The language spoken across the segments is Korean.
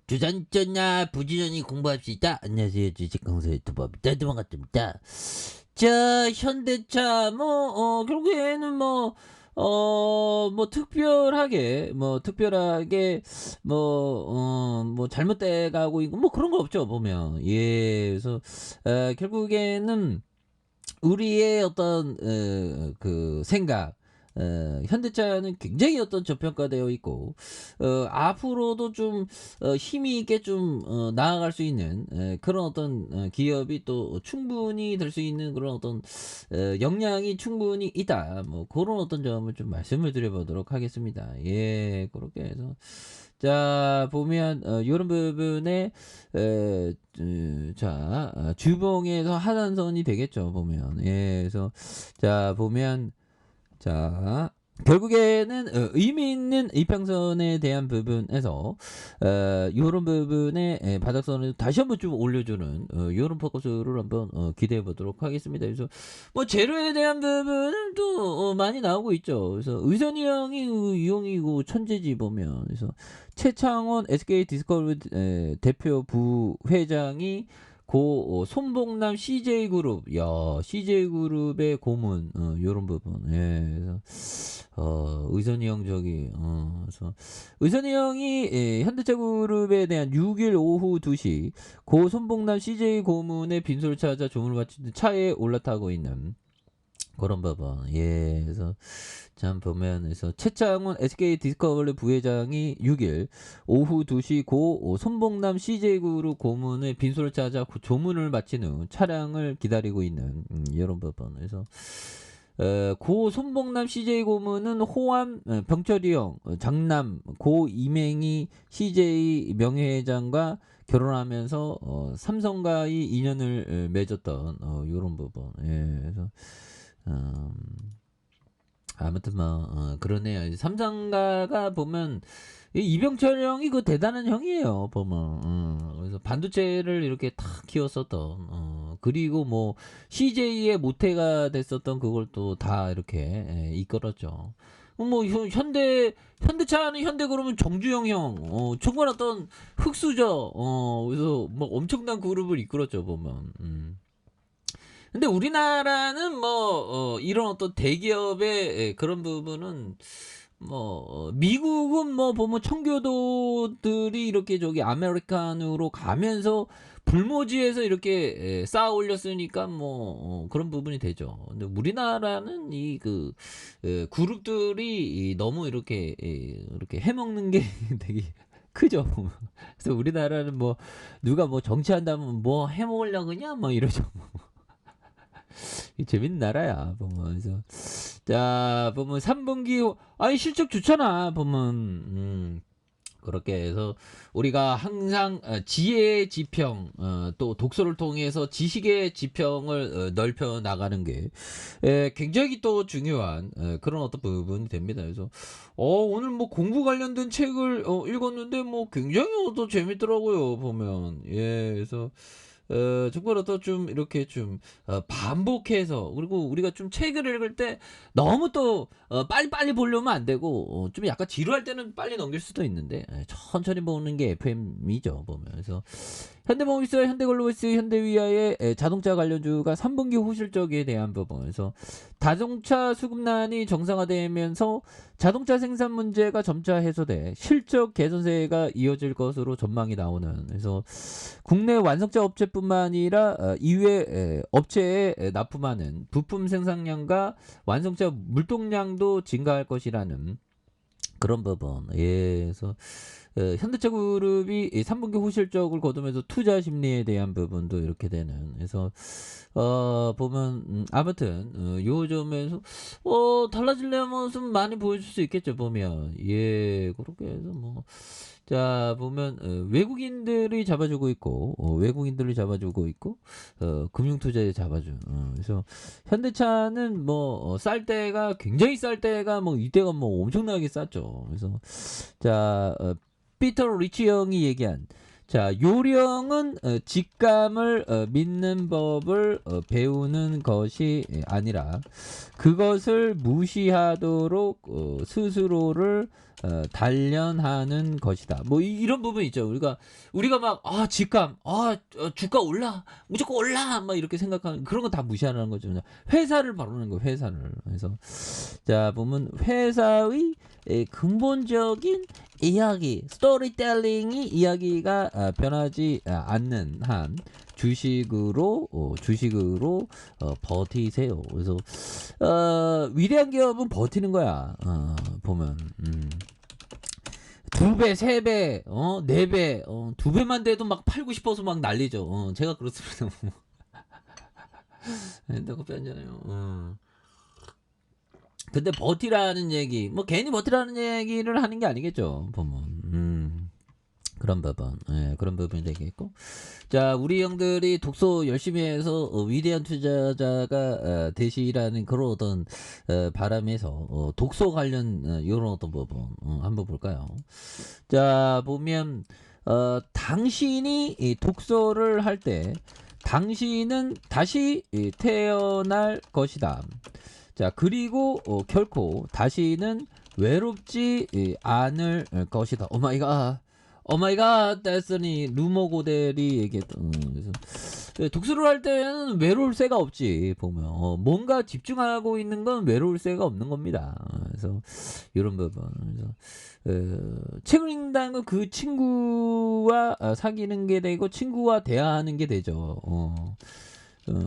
주전전야 부지런히 공부합시다. 안녕하세요. 주식 강사 유튜버입니다. 반갑습니다. 자, 현대차 결국에는 특별하게 잘못돼 가고 있고 그런 거 없죠, 보면. 예. 그래서 결국에는 우리의 어떤 그 생각, 현대차는 굉장히 어떤 저평가되어 있고 앞으로도 좀 힘이 있게 좀 나아갈 수 있는 그런 어떤 기업이 또 충분히 될 수 있는 그런 어떤 역량이 충분히 있다. 뭐 그런 어떤 점을 좀 말씀을 드려보도록 하겠습니다. 예, 그렇게 해서 자 보면 요런 부분에 주봉에서 하단선이 되겠죠, 보면. 예, 그래서 자 보면 자 결국에는 의미 있는 이평선에 대한 부분에서 요런 부분에 바닥선을 다시 한번 좀 올려주는 요런 포커스를 한번 기대해 보도록 하겠습니다. 그래서 재료에 대한 부분은 또 많이 나오고 있죠. 그래서 의선이 형이 이용이고 천재지, 보면. 그래서 최창원 SK 디스커버리 대표 부회장이 고 손봉남 CJ그룹, 야, CJ그룹의 고문, 요런 부분. 예, 그래서 의선이 형 그래서 의선이 형이 현대차그룹에 대한 6일 오후 2시 고 손봉남 CJ 고문의 빈소를 찾아 조문을 바친 차에 올라타고 있는 그런 부분. 예, 그래서 참 보면, 그래서 최창훈 SK 디스커버리 부회장이 6일 오후 2시 고 손봉남 CJ그룹 고문의 빈소를 찾아 조문을 마친 후 차량을 기다리고 있는 이런 부분. 그래서 고 손봉남 CJ 고문은 호암 병철이 형 장남 고 이맹희 CJ 명예회장과 결혼하면서 삼성과의 인연을 맺었던 이런 부분. 예, 그래서 아무튼 그러네요. 삼성가가 보면 이병철 형이 그 대단한 형이에요, 보면. 그래서 반도체를 이렇게 탁 키웠었던 그리고 CJ의 모태가 됐었던 그걸 또 다 이렇게 이끌었죠. 현대차는 현대 그러면 정주영 형, 정말 어떤 흑수저, 그래서 엄청난 그룹을 이끌었죠, 보면. 근데 우리나라는 이런 어떤 대기업의 그런 부분은 미국은 보면 청교도들이 이렇게 저기 아메리칸으로 가면서 불모지에서 이렇게 쌓아 올렸으니까 그런 부분이 되죠. 근데 우리나라는 그룹들이 너무 이렇게 해먹는 게 되게 크죠. 그래서 우리나라는 누가 정치한다면 해먹으려고 그냥 이러죠. 재밌는 나라야, 보면. 그래서 자 보면 3분기 아니 실적 좋잖아, 보면. 그렇게 해서 우리가 항상 지혜의 지평, 또 독서를 통해서 지식의 지평을 넓혀 나가는 게 굉장히 또 중요한 그런 어떤 부분이 됩니다. 그래서 오늘 공부 관련된 책을 읽었는데 굉장히 또 재밌더라고요, 보면. 예, 그래서 정말 어떤 좀 이렇게 좀 반복해서, 그리고 우리가 좀 책을 읽을 때 너무 또 빨리빨리 보려면 안 되고 좀 약간 지루할 때는 빨리 넘길 수도 있는데 천천히 보는 게 FM이죠, 보면. 그래서 현대모비스, 현대글로비스, 현대위아의 자동차 관련주가 3분기 호실적에 대한 부분에서 자동차 수급난이 정상화되면서 자동차 생산 문제가 점차 해소돼 실적 개선세가 이어질 것으로 전망이 나오는. 그래서 국내 완성차 업체뿐만 아니라 이외 업체에 납품하는 부품 생산량과 완성차 물동량도 증가할 것이라는 그런 부분. 예, 그래서 현대차 그룹이 3분기 호실적을 거두면서 투자 심리에 대한 부분도 이렇게 되는. 그래서 보면 아무튼 요 점에서 달라질려면 좀 많이 보여줄 수 있겠죠, 보면. 예, 그렇게 해서 자 보면 외국인들이 잡아주고 있고 금융투자에 잡아준. 그래서 현대차는 쌀 때가 굉장히 쌀 때가 이때가 엄청나게 쌌죠. 그래서 자 피터 리치 형이 얘기한 자, 요령은 직감을 믿는 법을 배우는 것이 아니라 그것을 무시하도록 스스로를 단련하는 것이다. 뭐 이런 부분 있죠. 우리가 막 직감, 주가 올라, 무조건 올라, 막 이렇게 생각하는 그런 거 다 무시하는 거죠. 그냥 회사를 바라는 거예요. 회사를. 그래서 자 보면 회사의 근본적인 이야기, 스토리텔링이 이야기가 변하지 않는 한 주식으로 버티세요. 그래서 위대한 기업은 버티는 거야. 보면 2배, 3배, 4배, 2배만 돼도 막 팔고 싶어서 막 난리죠. 제가 그렇습니다. 내가 빼잖아요. 근데 버티라는 얘기, 뭐 괜히 버티라는 얘기를 하는 게 아니겠죠. 보면 그런 부분, 그런 부분이 되겠고. 자, 우리 형들이 독서 열심히 해서 위대한 투자자가 되시라는 그런 어떤 바람에서 독서 관련 이런 어떤 부분 한번 볼까요? 자, 보면 당신이 이 독서를 할 때 당신은 다시 태어날 것이다. 자, 그리고 결코 다시는 외롭지 않을 것이다. 오마이갓 떼쓰니 루머 고델이 얘기했던. 그래서 독서를 할 때는 외로울 새가 없지. 보면 뭔가 집중하고 있는 건 외로울 새가 없는 겁니다. 그래서 이런 부분. 그래서 책을 읽는다는 건 그 친구와 사귀는 게 되고 친구와 대화하는 게 되죠.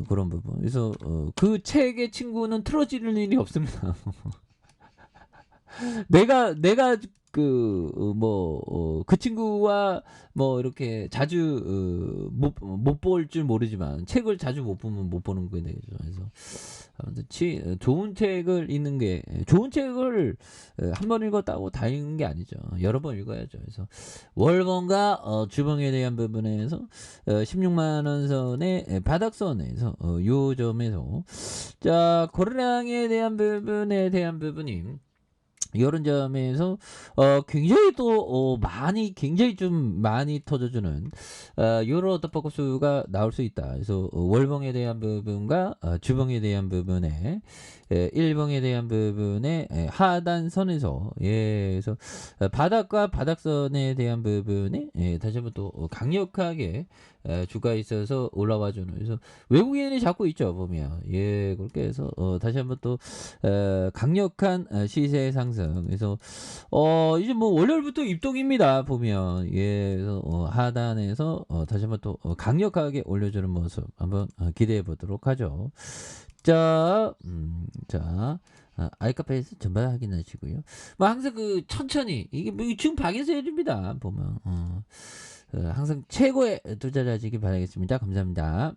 그런 부분. 그래서 그 책의 친구는 틀어지는 일이 없습니다. 내가 그 친구와 뭐 이렇게 자주 못 볼 줄 모르지만 책을 자주 못 보면 못 보는 게 되죠. 그래서 아무튼 좋은 책을 읽는 게 좋은 책을 한 번 읽었다고 다 읽는 게 아니죠. 여러 번 읽어야죠. 그래서 월봉과 주봉에 대한 부분에서 16만 원 선의 바닥선에서 요 점에서 자 거래량에 대한 부분이 이런 점에서 굉장히 또 굉장히 좀 많이 터져주는 요런 어떤 포커스가 나올 수 있다. 그래서 월봉에 대한 부분과 주봉에 대한 부분에 일봉에 대한 부분에 하단선에서 그래서 바닥과 바닥선에 대한 부분에 다시 한번 또 강력하게 주가 있어서 올라와주는. 그래서 외국인이 잡고 있죠 보면 그렇게 해서 다시 한번 또 강력한 시세 상승. 그래서 이제 뭐 월요일부터 입동입니다 보면 그래서 하단에서 다시 한번 또 강력하게 올려주는 모습 한번 기대해 보도록 하죠. 자, 아이카페에서 전반 확인하시고요. 뭐 항상 천천히 이게 뭐 지금 방에서 해줍니다 보면 항상 최고의 투자자 되시기 바라겠습니다. 감사합니다.